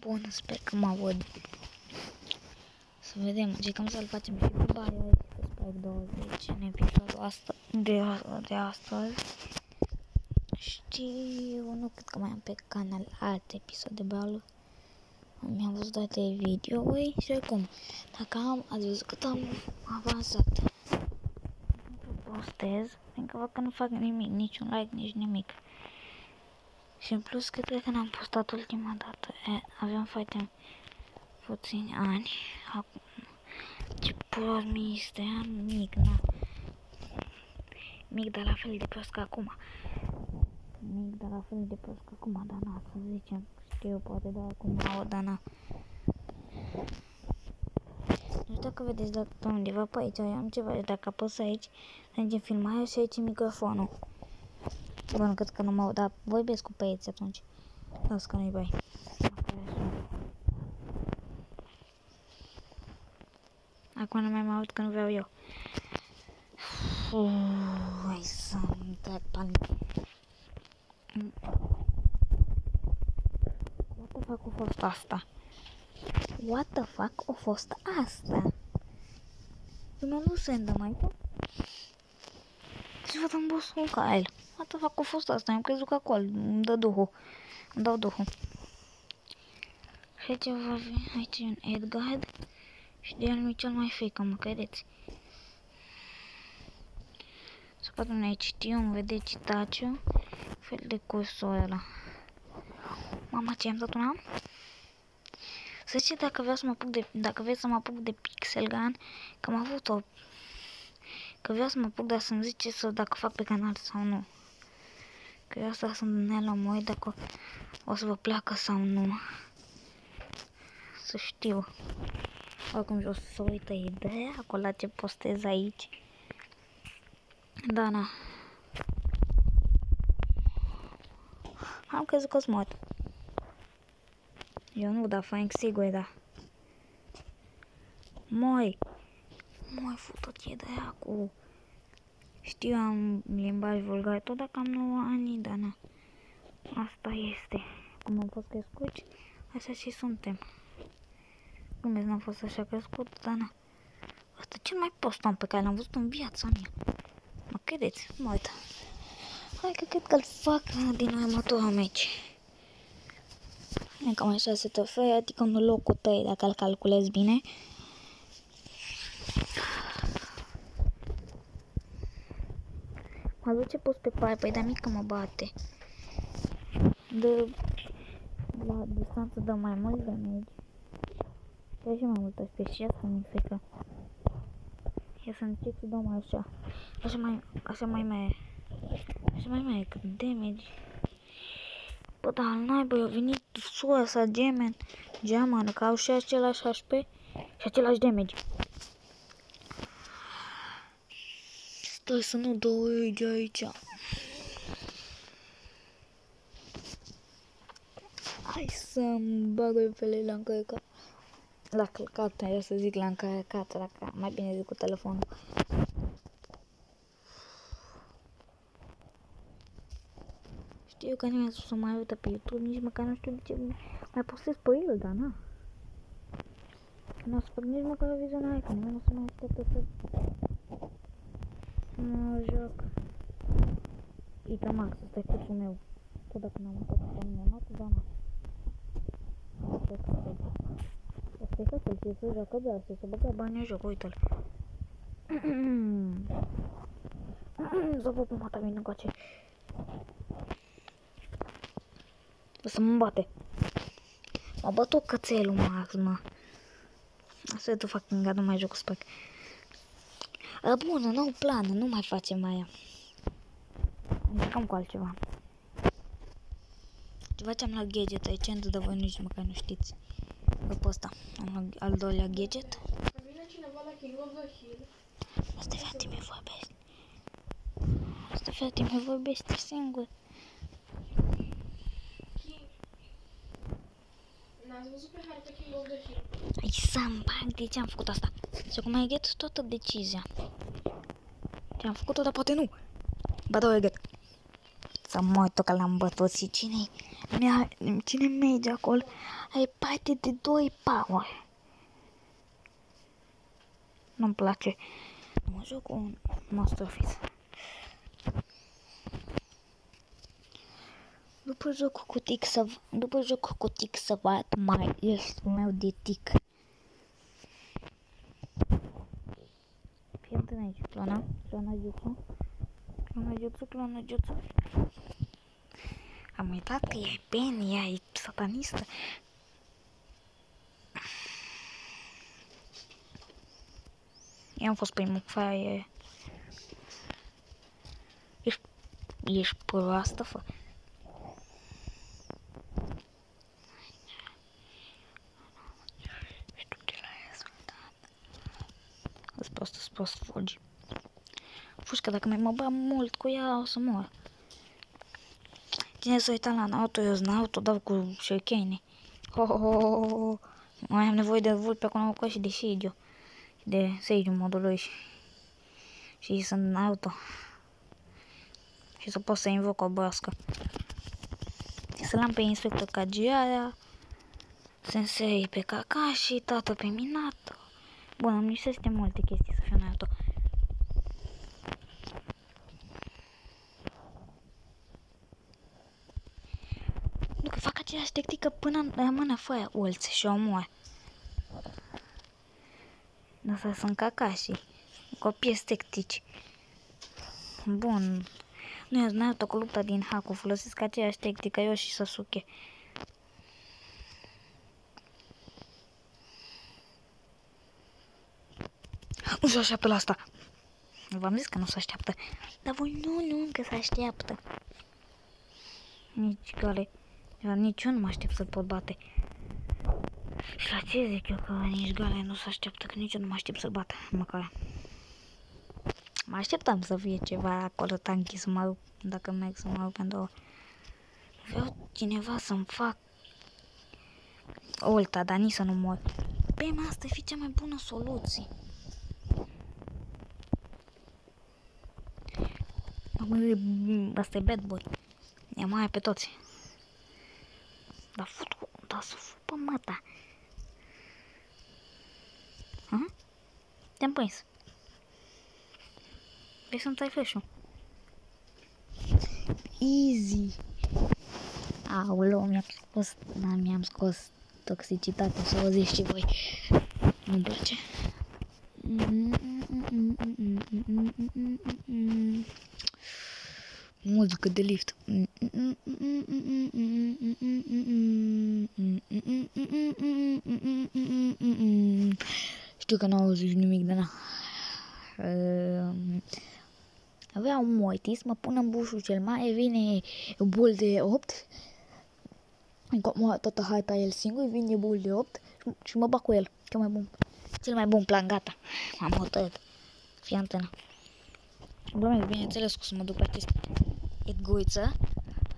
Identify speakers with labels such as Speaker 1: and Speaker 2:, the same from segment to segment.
Speaker 1: Bun, sper că mă aud. Să vedem, încercăm să-l facem și pe Bioware și pe Spike 20 în episodul de astăzi. Știu, nu cred că mai am pe canal alte episoade de Bioware. Mi-am văzut toate videouri și oricum, dacă ați văzut cât am avansat, nu postez, fiindcă văd că nu fac nimic, niciun like, nici nimic. Și în plus, cred că n-am postat ultima dată, aveam foarte puțini ani, acum, ce prost mi este, mic, na. Mic, dar la fel de prost ca acum. Mic, dar la fel de prost ca acum, dar na, să zicem, știu, poate da acum, dar na. Nu știu dacă vedeți pe undeva pe aici, am ceva, dacă apăs aici, ajungem filmarea și aici microfonul. Bun, cred că nu mă aud, dar vorbesc cu băieți atunci. Las că nu-i bai. Acum nu mai mă aud că nu vreau eu. Hai să-mi trag panic. What the fuck a fost asta? What the fuck a fost asta? Lumea nu se îndă mai tu? Și văd în bosul ca el. What the fuck a fost asta? Am crezut că acolo îmi dă duhul. Îmi dau duhul. Și aici va fi, aici e un Edgar. Și de el nu-i cel mai frică, mă credeți? Să poate aici știu, îmi vedeți citaciu. Fel de cursor ăla. Mama, ce am dat una? Să știți dacă vreau să mă apuc de, dacă vreți să mă apuc de Pixel Gun, că am avut o, că vreau să mă apuc, dar să-mi ziceți să, dacă fac pe canal sau nu. Că eu asta sunt nelămurit dacă o să vă placă sau nu. Să știu. Oricum jos să uită ideea, acolo la ce postez aici. Da, na. Am crezut că-s mort. Eu nu, dar fain sigur, da. Moi, fută-ți de aia cu... Știu, am limbaj vulgar, tot dacă am 9 ani, dar na. Asta este. Cum am fost crescuți, așa și suntem. Cum n-am fost așa crescut, dar na. Asta cel mai prost om pe care l-am văzut în viața mea. Mă credeți? Mă uit. Hai că cred că-l fac din următorul meci. E cam așa se trofei, adică în locul 3, dacă îl calculez bine. Mă duce pus pe Piper, dar mică mă bate. La distanță dă mai mult damage. Dă și mai multă specie, asta mi-e frică. Ia să încerc să dau mai așa. Așa mai mai cât damage. Bă, dar al naibii a venit sura sa geamăn, că au și același HP și același damage. Stai să nu dau de aici. Hai să-mi bag repele la încărcat. La călcat, eu să zic la încărcat, dacă mai bine zic cu telefonul. Știu că nimeni să mai uită pe YouTube, nici măcar nu știu de ce mai postez pe el, dar na. Nu o să fac nici măcar o vizionare, că nimeni nu o să mai așteptă să mă joc. Ita Max, ăsta e cursul meu. Tot dacă n-am uitat pe mine, dar na. Asta e castel, ce se joacă de asta, să băga bani în joc, uite-l. Să vă pe mata mine încoace. O să mă bate. M-a bătut cățelul Max, mă. Asta e tu fac în gata, nu mai joc cu Spike. Bună, nou plan, nu mai facem aia. Încercăm cu altceva. Ce facem la gadget aici, centru de voi nici măcar nu știți. După ăsta, am al doilea gadget.
Speaker 2: Vine cineva la King of the Hill.
Speaker 1: Asta frate mi vorbește. Asta frate mi vorbește singur.
Speaker 2: N-ați văzut pe hartă King of the Hill?
Speaker 1: Hai să-mi bag, de ce am făcut asta? Și acum ai ghet toată decizia. Ce am făcut-o, dar poate nu. Ba da, ai ghet. Să mă uit că l-am bătut și cine merge acolo? Ai parte de 2 power. Nu-mi place. Mă joc cu un Masterpiece. După jocul cu tic să văd mai este meu de tic. Fii atent aici, clona jutsu. Am uitat că e Penny, ea e satanistă. Eu am fost primul faie. Ești proastă, fă. Îți prost fugi. Fugi că dacă mai mă bag mult cu ea o să mor. Cine s-a uitat la Naruto, eu sunt Naruto, dau cu shurikeni. Ho. Mai am nevoie de vulpe acum cu și de Shoujo. De Seiju modul lui și sunt Naruto. Și să pot să invoc o broască. Și să l-am pe inspector Kajiara, Sensei pe Kakashi, tata pe Minato. Bun, îmi lipsește multe chestii să fiu Naruto. Nu, că fac aceeași tactică până rămână fără ulți și omor. Asta sunt Kakashi. Copii tactici. Bun. Nu e Naruto cu lupta din Haku. Folosesc aceeași tactică eu și Sasuke. Nu se așteaptă la asta. V-am zis că nu se așteaptă. Dar voi nu, încă se așteaptă. Nici Gale. Nici eu nu mă aștept să-l pot bate. Și la ce zic eu că nici Gale nu se așteaptă, că nici eu nu mă aștept să-l bat. Măcar. Mă așteptam să fie ceva acolo tanky să mă rup, dacă merg să mă rup pentru... Vreau cineva să-mi fac ulta, dar nici să nu mor. Pe asta e cea mai bună soluție. Asta e bad boy. E mai pe toți. Dar să fut pe măta. Te-am prins. Vrei să-mi tai flash-ul? Easy. Aoleu, mi-am scos toxicitatea, să o zici și voi. Nu-mi place. Muzică de lift. Știu că n-au auzit nimic de na. Avea un moitis, mă pun în bușul cel mare, vine bul de 8. Încă toată harta el singur, vine bul de 8 și mă bag cu el. Cel mai bun plan, gata. M-am hotărât. Fii antenă. Glumesc, bineînțeles, că să mă duc la acest Edguiță.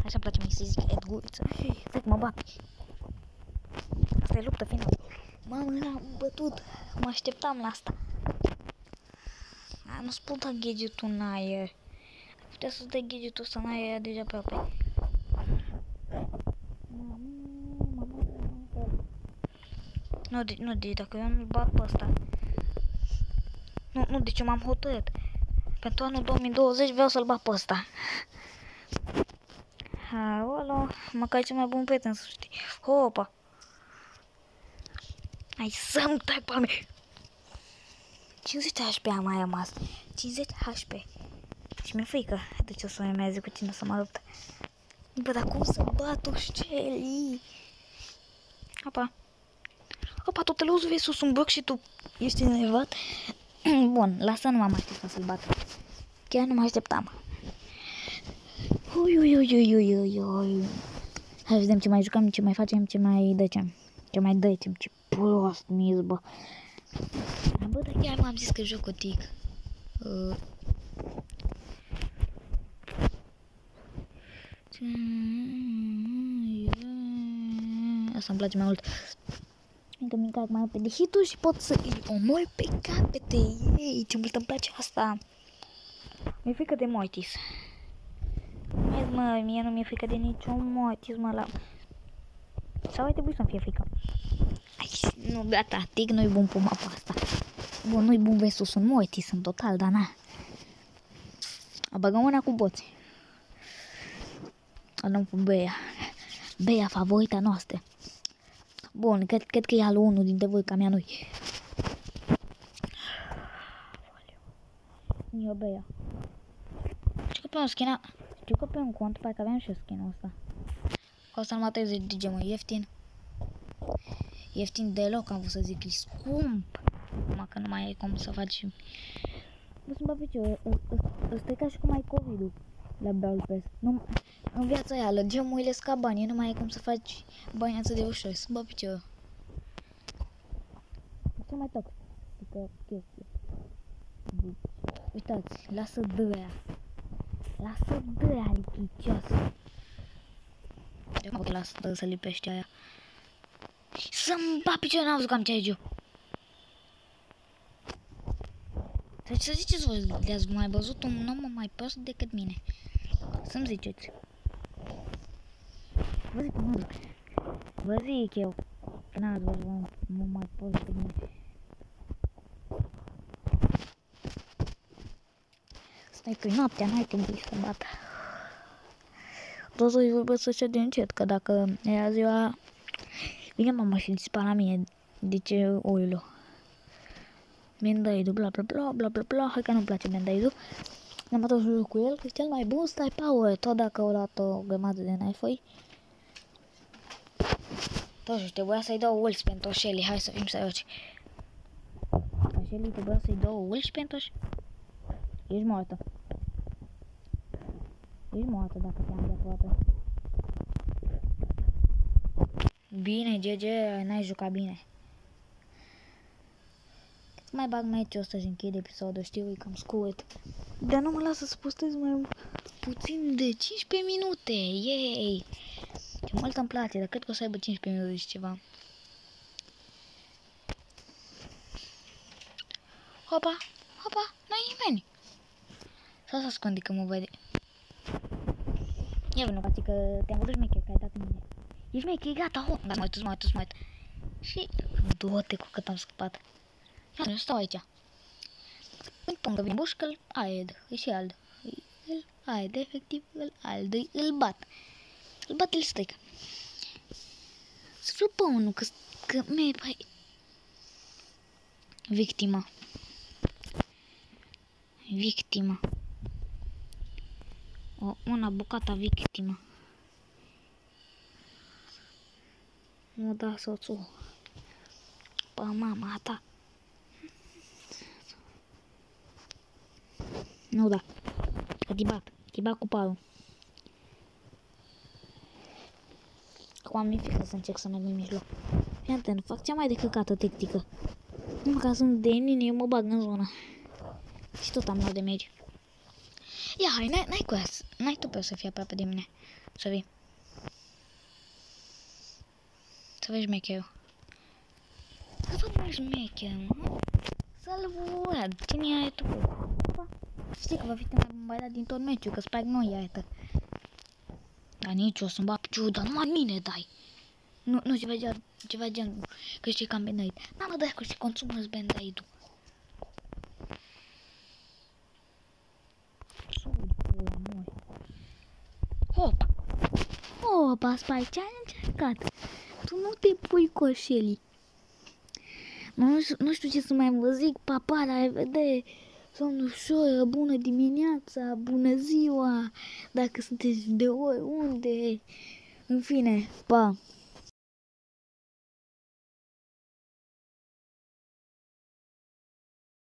Speaker 1: Așa îmi place mie să zic Edguiță. Stai că mă bat. Asta e luptă finală. Mamă, l-am bătut. Mă așteptam la asta. Nu-ți pot da gadget-ul în aer. Putea să-ți dai gadget-ul ăsta în aer deja aproape. Nu, deci dacă eu nu-l bat pe ăsta. Nu, deci eu m-am hotărât. Pentru anul 2020 vreau să-l bat pe ăsta. Aolo, măcar e cel mai bun prieten, să știi. Hopa! Hai să-mi tai pe mine! 50 HP am mai rămas. 50 HP. Și mi-e frică de ce o să urmeze cu tine să mă luptă. Bă, dar cum să bat o șcelii? Opa, tu te lauzi, vei sus un bloc și tu ești enervat? Bun, lasă, nu m-am așteptat să-l bat. Chiar nu mă așteptam. Ui. Hai vedem ce mai jucăm, ce mai facem, ce mai dăcem. Ce prost mi-e, bă. Bă, dar chiar m-am zis că joc cu tic. Asta îmi place mai mult. Încă mi încarc mai repede hit-ul și pot să îi omor pe capete. Ei, ce mult îmi place asta. Mi-e frică de Mortis. Mi-e Mă, mie nu mi-e frică de niciun motiv, mă, la... Sau ar trebui să-mi fie frică. Ai, nu, gata, tic, nu-i bun pe mapa asta. Bun, nu-i bun versus sunt morti, sunt total, dar na. Băgăm mâna cu boți. Dăm cu Bea. Bea, favorita noastră. Bun, cred că e al unul dintre voi, ca mea nu-i. Eu Bea. Știu că pe un cont, parcă aveam și eu skin-ul ăsta. Costă numai 30 de gemuri, ieftin. Ieftin deloc, am vrut să zic, e scump. Numai că nu mai ai cum să faci. Nu sunt băficiu, ăsta e ca și cum ai COVID-ul la Brawl Pass. În viața reală, gemurile scap banii, nu mai ai cum să faci bani atât de ușor. Sunt băficiu. Ce mai toxică chestie. Uitați, lasă dăia. Lasă dăia lichicioasă. Eu mă lasă dăia să lipește aia. Să-mi bat picior, n-am văzut cam ce ai eu. Deci să ziceți voi, le-ați mai văzut un om mai prost decât mine. Să-mi ziceți. Vă zic eu. Că n-ați văzut un om mai prost decât mine. Stai că noaptea n-ai trebuit să bată. Toți îi vorbesc așa de încet, că dacă era ziua... Vine mama și dispara la mine. De ce oilul? Bendaidu, bla bla bla bla bla bla. Hai că nu-mi place Bendaidu. Ne-am atât jur cu el, că e cel mai bun stai power. Tot dacă o dat o grămadă de knife-uri. Totuși, trebuia să-i dau ulți pentru Shelly. Hai să fim serioși. Ca Shelly trebuia să-i dau ulți pentru Shelly. Ești moartă. Ești moartă dacă te-am dat toată. Bine, GG, n-ai jucat bine. Cât mai bag mai o să-și închide episodul, știu, e cam scurt. Dar nu mă lasă să postez mai puțin de 15 minute, yay! Ce mult îmi place, dar cred că o să aibă 15 minute și ceva. Hopa, hopa, n-ai nimeni. Sau să ascunde că mă vede. Ia vină, că te-am văzut șmecher, că ai dat în mine. Ești șmecher, gata, ho! Dar mă uit. Și du-te cu cât am scăpat. Eu stau aici. Când pungă vin bușcă, îl aed, e și ald. Îl aed, efectiv, îl ald, îl bat. Îl bat, îl strică. Să fiu pe unul, că mi-e pai... Victima. Una bucata victima. Nu da soțul. Pa mama ta. Nu da. Că te bat cu parul. Acum am frică să încerc să merg în mijloc. Fii atent, fac cea mai de căcată tactică. Numai ca sunt de mine, eu mă bag în zona. Și tot am luat de merge. Ia, hai, n-ai cu asta. N-ai tu pe o să fii aproape de mine. Să vii. Să vezi șmecherul. Să vezi șmecherul, să-l văd. Cine ai tu? Știi că va fi mai bombardat din tot meciul, că Spike nu e aită. Dar nici o să-mi bat piciorul, dar numai mine dai. Nu ceva gen, că știi că am Band-Aid. N-am dat că știi consumă-ți Band-Aid-ul. Hopa, Spike, ce-ai încercat? Tu nu te pui cu o Shelly. Nu știu ce să mai vă zic, papa, la revedere. Somnușoră, bună dimineața, bună ziua, dacă sunteți de oriunde. În fine, pa.